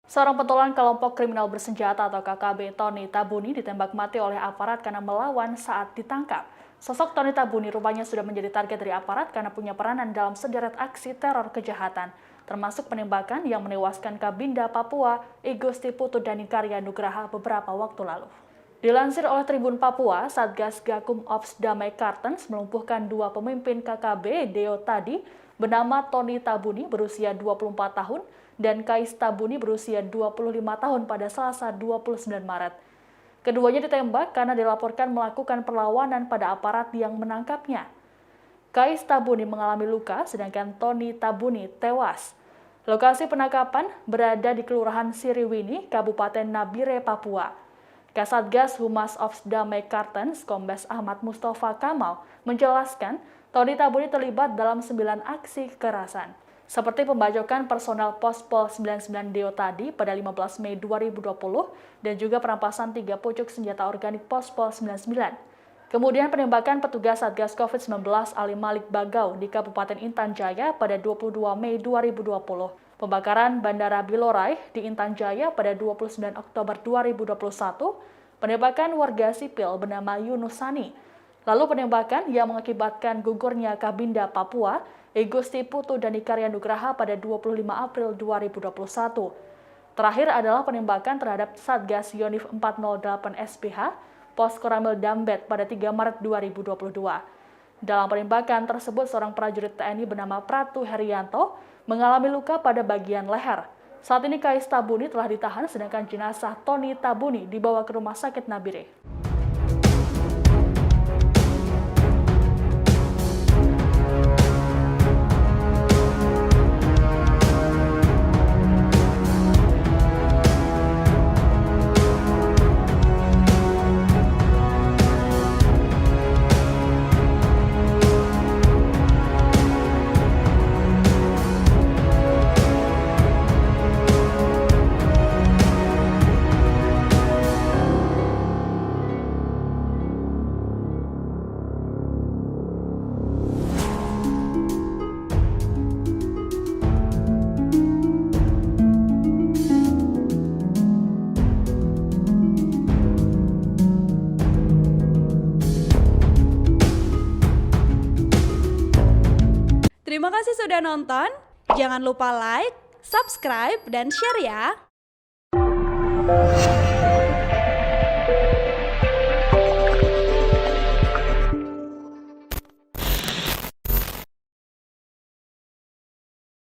Seorang pentolan kelompok kriminal bersenjata atau KKB, Tony Tabuni, ditembak mati oleh aparat karena melawan saat ditangkap. Sosok Tony Tabuni rupanya sudah menjadi target dari aparat karena punya peranan dalam sederet aksi teror kejahatan, termasuk penembakan yang menewaskan Kabinda Papua, Igusti Putu Danikarya Nugraha beberapa waktu lalu. Dilansir oleh Tribun Papua, Satgas Gakum Ops Damai Kartens melumpuhkan dua pemimpin KKB Deo Tadi bernama Tony Tabuni berusia 24 tahun dan Kais Tabuni berusia 25 tahun pada Selasa 29 Maret. Keduanya ditembak karena dilaporkan melakukan perlawanan pada aparat yang menangkapnya. Kais Tabuni mengalami luka, sedangkan Tony Tabuni tewas. Lokasi penangkapan berada di Kelurahan Siriwini, Kabupaten Nabire, Papua. Kasatgas Humas Ops Damai Kartens, Kombes Ahmad Mustafa Kamal, menjelaskan Tony Tabuni terlibat dalam 9 aksi kekerasan, seperti pembacokan personel Pospol 99 Deo Tadi pada 15 Mei 2020 dan juga perampasan 3 pucuk senjata organik Pospol 99. Kemudian penembakan petugas Satgas COVID-19 Ali Malik Bagau di Kabupaten Intan Jaya pada 22 Mei 2020. Pembakaran Bandara Bilorai di Intan Jaya pada 29 Oktober 2021. Penembakan warga sipil bernama Yunus Sani. Lalu penembakan yang mengakibatkan gugurnya Kabinda Papua, Igusti Putu Danikarya Nugraha pada 25 April 2021. Terakhir adalah penembakan terhadap Satgas Yonif 408 SPH, Pos Koramil Dambet pada 3 Maret 2022. Dalam penembakan tersebut, seorang prajurit TNI bernama Pratu Herianto mengalami luka pada bagian leher. Saat ini Kais Tabuni telah ditahan, sedangkan jenazah Tony Tabuni dibawa ke Rumah Sakit Nabire. Terima kasih sudah nonton. Jangan lupa like, subscribe, dan share ya.